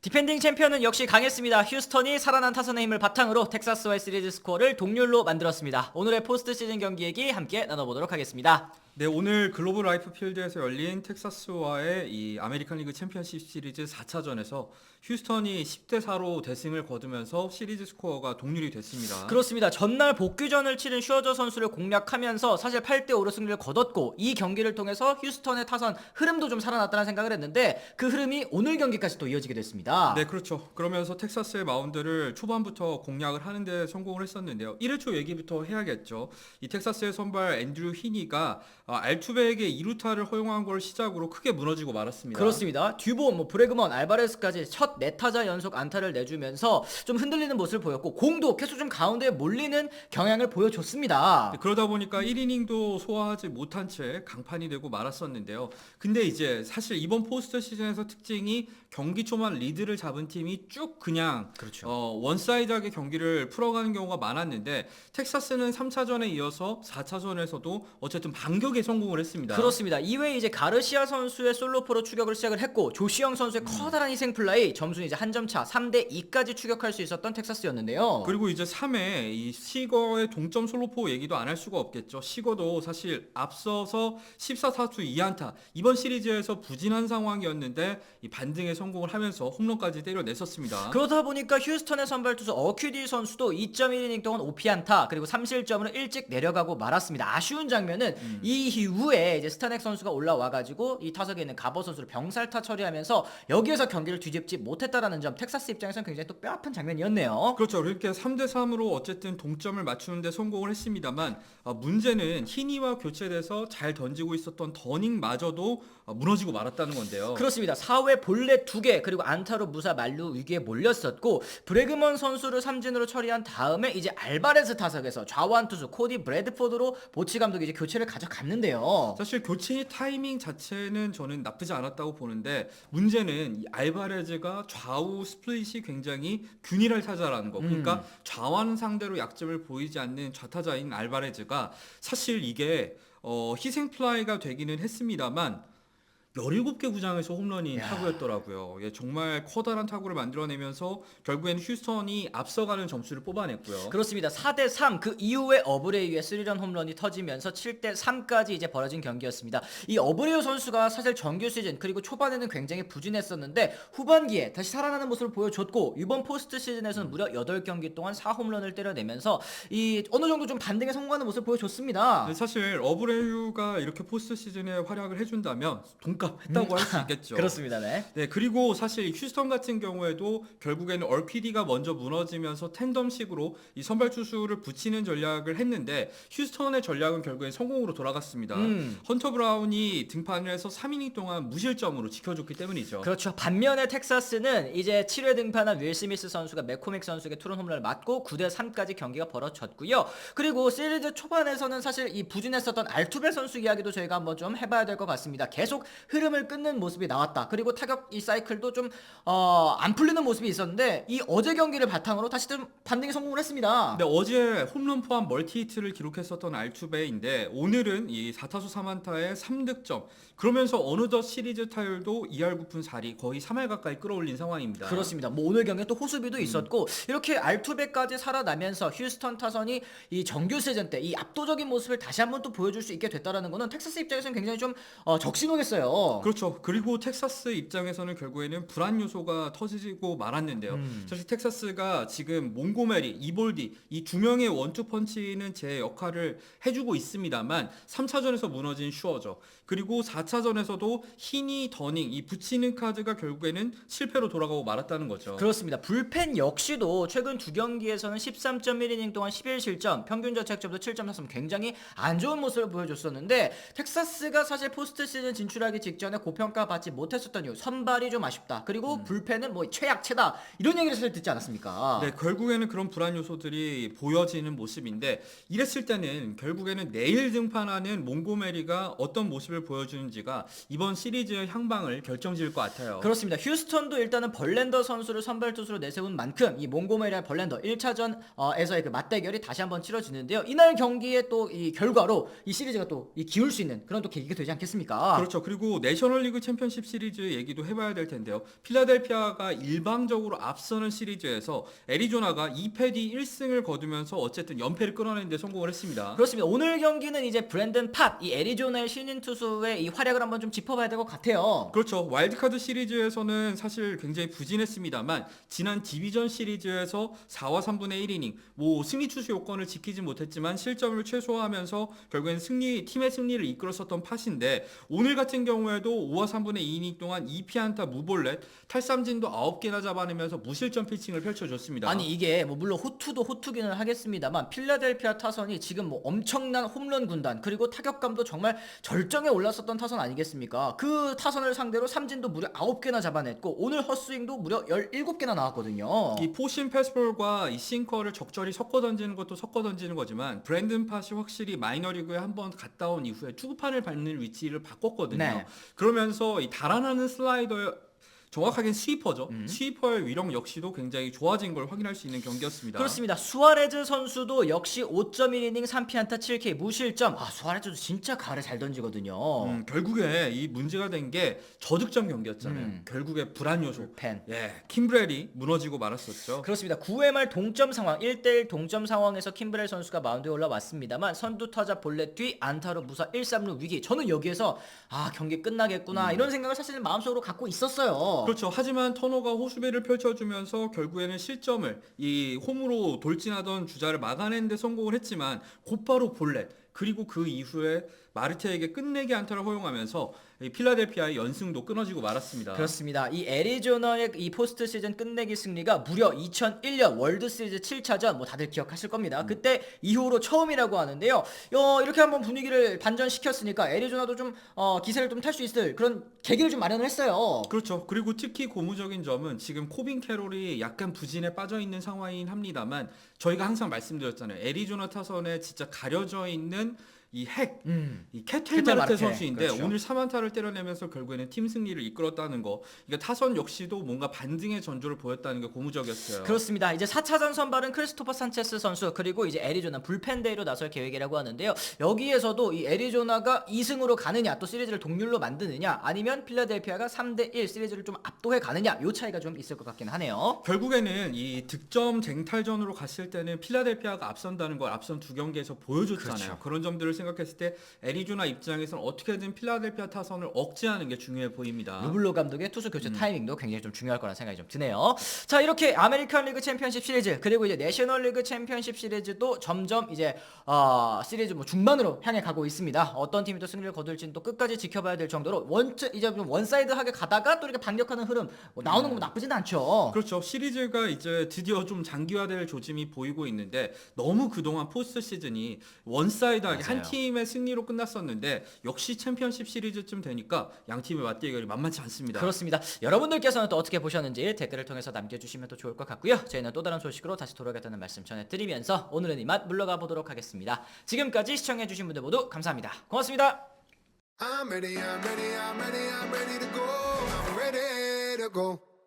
디펜딩 챔피언은 역시 강했습니다. 휴스턴이 살아난 타선의 힘을 바탕으로 텍사스와의 시리즈 스코어를 동률로 만들었습니다. 오늘의 포스트 시즌 경기 얘기 함께 나눠보도록 하겠습니다. 네, 오늘 글로벌 라이프 필드에서 열린 텍사스와의 이 아메리칸 리그 챔피언십 시리즈 4차전에서 휴스턴이 10대4로 대승을 거두면서 시리즈 스코어가 동률이 됐습니다. 그렇습니다. 전날 복귀전을 치른 슈어저 선수를 공략하면서 사실 8대5로 승리를 거뒀고 이 경기를 통해서 휴스턴의 타선 흐름도 좀 살아났다는 생각을 했는데 그 흐름이 오늘 경기까지 또 이어지게 됐습니다. 네, 그렇죠. 그러면서 텍사스의 마운드를 초반부터 공략을 하는데 성공을 했었는데요. 1회 초 얘기부터 해야겠죠. 이 텍사스의 선발 앤드류 히니가 알투베에게 2루타를 허용한 걸 시작으로 크게 무너지고 말았습니다. 그렇습니다. 듀본, 브래그먼, 알바레스까지 첫 4타자 연속 안타를 내주면서 좀 흔들리는 모습을 보였고 공도 계속 좀 가운데에 몰리는 경향을 보여줬습니다. 네, 그러다 보니까 1이닝도 소화하지 못한 채 강판이 되고 말았었는데요. 근데 이제 사실 이번 포스트 시즌에서 특징이 경기 초반 리드를 잡은 팀이 쭉 그냥 그렇죠. 원사이드하게 경기를 풀어가는 경우가 많았는데 텍사스는 3차전에 이어서 4차전에서도 어쨌든 반격에 성공을 했습니다. 그렇습니다. 이외에 이제 가르시아 선수의 솔로포로 추격을 시작을 했고 조시영 선수의 커다란 희생 플라이 점수는 이제 한 점 차 3대2까지 추격할 수 있었던 텍사스였는데요. 그리고 이제 3회 이 시거의 동점 솔로포 얘기도 안 할 수가 없겠죠. 시거도 사실 앞서서 14타수 2안타 이번 시리즈에서 부진한 상황이었는데 이 반등에 성공을 하면서 홈런까지 때려냈었습니다. 그러다 보니까 휴스턴의 선발 투수 어큐디 선수도 2.1이닝 동안 5피안타 그리고 3실점으로 일찍 내려가고 말았습니다. 아쉬운 장면은 이 이후에 이제 스타넥 선수가 올라와가지고 이 타석에 있는 가버 선수를 병살타 처리하면서 여기에서 경기를 뒤집지 못했다라는 점 텍사스 입장에서는 굉장히 또 뼈아픈 장면이었네요. 그렇죠. 이렇게 3대3으로 어쨌든 동점을 맞추는데 성공을 했습니다만 문제는 히니와 교체돼서 잘 던지고 있었던 더닝마저도 무너지고 말았다는 건데요. 그렇습니다. 4회 볼넷 2개 그리고 안타로 무사 만루 위기에 몰렸었고 브래그먼 선수를 삼진으로 처리한 다음에 이제 알바레스 타석에서 좌완 투수 코디 브래드포드로 보치 감독이 이제 교체를 가져갔는데요. 사실 교체 타이밍 자체는 저는 나쁘지 않았다고 보는데 문제는 이 알바레즈가 좌우 스플릿이 굉장히 균일할 타자라는 거. 그러니까 좌완 상대로 약점을 보이지 않는 좌타자인 알바레즈가 사실 이게 희생 플라이가 되기는 했습니다만 17개 구장에서 홈런이 야. 타구였더라고요. 예, 정말 커다란 타구를 만들어내면서 결국엔 휴스턴이 앞서가는 점수를 뽑아냈고요. 그렇습니다. 4대3 그 이후에 어브레이유의 3런 홈런이 터지면서 7대3까지 이제 벌어진 경기였습니다. 이 어브레이유 선수가 사실 정규 시즌 그리고 초반에는 굉장히 부진했었는데 후반기에 다시 살아나는 모습을 보여줬고 이번 포스트 시즌에서는 무려 8경기 동안 4홈런을 때려내면서 이 어느 정도 좀 반등에 성공하는 모습을 보여줬습니다. 근데 사실 어브레유가 이렇게 포스트 시즌에 활약을 해준다면 동갑했다고 할 수 있겠죠. 그렇습니다. 네. 네, 그리고 사실 휴스턴 같은 경우에도 결국에는 얼퀴디가 먼저 무너지면서 텐덤식으로 이 선발 투수를 붙이는 전략을 했는데 휴스턴의 전략은 결국엔 성공으로 돌아갔습니다. 헌터 브라운이 등판을 해서 3이닝 동안 무실점으로 지켜줬기 때문이죠. 그렇죠. 반면에 텍사스는 이제 7회 등판한 윌 스미스 선수가 맥코믹 선수에게 투런 홈런을 맞고 9대3까지 경기가 벌어졌고요. 그리고 시리즈 초반에서는 사실 이 부진했었던 알투베 선수 이야기도 저희가 한번 좀 해봐야 될 것 같습니다. 계속 흐름을 끊는 모습이 나왔다. 그리고 타격 이 사이클도 좀 안 풀리는 모습이 있었는데 이 어제 경기를 바탕으로 다시 좀 반등에 성공을 했습니다. 근데 어제 홈런 포함 멀티히트를 기록했었던 알투베인데 오늘은 이 4타수 3안타에 3득점 그러면서 어느덧 시리즈 타율도 2할 9푼 4리 거의 3할 가까이 끌어올린 상황입니다. 그렇습니다. 뭐 오늘 경기에 또 호수비도 있었고 이렇게 알투베까지 살아나면서 휴스턴 타선이 이 정규 시즌 때 이 압도적인 모습을 다시 한번 또 보여줄 수 있게 됐다라는 거는 텍사스 입장에서는 굉장히 좀 적신호겠어요. 그렇죠. 그리고 텍사스 입장에서는 결국에는 불안 요소가 터지고 말았는데요. 사실 텍사스가 지금 몽고메리, 이볼디 이 두 명의 원투 펀치는 제 역할을 해주고 있습니다만 3차전에서 무너진 슈어저 그리고 4차전에서도 히니, 더닝 이 붙이는 카드가 결국에는 실패로 돌아가고 말았다는 거죠. 그렇습니다. 불펜 역시도 최근 두 경기에서는 13.1이닝 동안 11실점, 평균 자책점도 7.43 굉장히 안 좋은 모습을 보여줬었는데 텍사스가 사실 포스트 시즌 진출하기 직전에 고평가 받지 못했었던 이유 선발이 좀 아쉽다. 그리고 불펜은 뭐 최약체다. 이런 얘기를 사실 듣지 않았습니까? 네, 결국에는 그런 불안 요소들이 보여지는 모습인데 이랬을 때는 결국에는 내일 등판하는 몽고메리가 어떤 모습을 보여주는지 선수인지가 이번 시리즈의 향방을 결정지을 것 같아요. 그렇습니다. 휴스턴도 일단은 벌랜더 선수를 선발 투수로 내세운 만큼 이 몽고메리와 벌랜더 1차전에서의 그 맞대결이 다시 한번 치러지는데요. 이날 경기의 또 이 결과로 이 시리즈가 또 이 기울 수 있는 그런 또 계기가 되지 않겠습니까? 그렇죠. 그리고 내셔널리그 챔피언십 시리즈 얘기도 해봐야 될 텐데요. 필라델피아가 일방적으로 앞서는 시리즈에서 애리조나가 2패 뒤 1승을 거두면서 어쨌든 연패를 끊어내는 데 성공을 했습니다. 그렇습니다. 오늘 경기는 이제 브랜든 팟, 이 애리조나의 신인 투수의 이 활약을 한번 좀 짚어봐야 될 것 같아요. 그렇죠. 와일드카드 시리즈에서는 사실 굉장히 부진했습니다만 지난 디비전 시리즈에서 4와 3분의 1이닝 뭐 승리 투수 요건을 지키지 못했지만 실점을 최소화하면서 결국엔 팀의 승리를 이끌었었던 팟인데 오늘 같은 경우에도 5와 3분의 2이닝 동안 2피안타 무볼넷 탈삼진도 9개나 잡아내면서 무실점 피칭을 펼쳐줬습니다. 아니 이게 뭐 물론 호투도 호투기는 하겠습니다만 필라델피아 타선이 지금 뭐 엄청난 홈런 군단 그리고 타격감도 정말 절정에 올랐었던 타선 아니겠습니까? 그 타선을 상대로 삼진도 무려 9개나 잡아냈고 오늘 헛스윙도 무려 17개나 나왔거든요. 이 포신 패스볼과 이 싱커를 적절히 섞어 던지는 것도 섞어 던지는 거지만 브랜든 팟이 확실히 마이너리그에 한번 갔다 온 이후에 투구판을 밟는 위치를 바꿨거든요. 네. 그러면서 이 달아나는 슬라이더에 정확하게 스위퍼죠. 스위퍼의 위력 역시도 굉장히 좋아진 걸 확인할 수 있는 경기였습니다. 그렇습니다. 수아레즈 선수도 역시 5.1이닝 3피안타 7K 무실점. 아 수아레즈도 진짜 가을에 잘 던지거든요. 결국에 이 문제가 된 게 저득점 경기였잖아요. 결국에 불안 요소. 펜. 예, 킴브렐이 무너지고 말았었죠. 그렇습니다. 9회 말 동점 상황 1대1 동점 상황에서 킴브렐 선수가 마운드에 올라왔습니다만 선두 타자 볼넷 뒤 안타로 무사 1-3루 위기. 저는 여기에서 아 경기 끝나겠구나 이런 생각을 사실 마음속으로 갖고 있었어요. 그렇죠. 하지만 터너가 호수비를 펼쳐주면서 결국에는 실점을 이 홈으로 돌진하던 주자를 막아내는 데 성공을 했지만 곧바로 볼넷 그리고 그 이후에 마르테에게 끝내기 안타를 허용하면서 이 필라델피아의 연승도 끊어지고 말았습니다. 그렇습니다. 이 애리조나의 이 포스트 시즌 끝내기 승리가 무려 2001년 월드 시리즈 7차전 뭐 다들 기억하실 겁니다. 그때 이후로 처음이라고 하는데요. 이렇게 한번 분위기를 반전시켰으니까 애리조나도 좀 기세를 좀 탈 수 있을 그런 계기를 좀 마련을 했어요. 그렇죠. 그리고 특히 고무적인 점은 지금 코빈 캐롤이 약간 부진에 빠져 있는 상황이긴 합니다만 저희가 항상 말씀드렸잖아요. 애리조나 타선에 진짜 가려져 있는 이 이 케텔 마르테 선수인데 그렇죠. 오늘 3안타를 때려내면서 결국에는 팀 승리를 이끌었다는 거. 그러니까 타선 역시도 뭔가 반등의 전조를 보였다는 게 고무적이었어요. 그렇습니다. 이제 4차전 선발은 크리스토퍼 산체스 선수 그리고 이제 애리조나 불펜데이로 나설 계획이라고 하는데요. 여기에서도 이 애리조나가 2승으로 가느냐 또 시리즈를 동률로 만드느냐 아니면 필라델피아가 3대1 시리즈를 좀 압도해 가느냐 요 차이가 좀 있을 것 같긴 하네요. 결국에는 이 득점 쟁탈전으로 갔을 때는 필라델피아가 앞선다는 걸 앞선 두 경기에서 보여줬잖아요. 그렇죠. 그런 점들을 생각했을 때 애리조나 입장에서는 어떻게든 필라델피아 타선을 억제하는 게 중요해 보입니다. 루블로 감독의 투수 교체 타이밍도 굉장히 좀 중요할 거라는 생각이 좀 드네요. 자 이렇게 아메리칸 리그 챔피언십 시리즈 그리고 이제 내셔널 리그 챔피언십 시리즈도 점점 이제 시리즈 뭐 중반으로 향해 가고 있습니다. 어떤 팀이 또 승리를 거둘지는 또 끝까지 지켜봐야 될 정도로 이제 좀 원사이드하게 가다가 또 이렇게 반격하는 흐름 뭐 나오는 거 나쁘진 않죠. 그렇죠. 시리즈가 이제 드디어 좀 장기화될 조짐이 보이고 있는데 너무 그동안 포스트 시즌이 원사이드하게 한 팀의 승리로 끝났었는데 역시 챔피언십 시리즈쯤 되니까 양 팀의 맞대결이 만만치 않습니다. 그렇습니다. 여러분들께서는 또 어떻게 보셨는지 댓글을 통해서 남겨주시면 또 좋을 것 같고요. 저희는 또 다른 소식으로 다시 돌아오겠다는 말씀 전해드리면서 오늘은 이만 물러가 보도록 하겠습니다. 지금까지 시청해주신 분들 모두 감사합니다. 고맙습니다. I'm ready, I'm ready, I'm ready, I'm ready to go. I'm ready to go.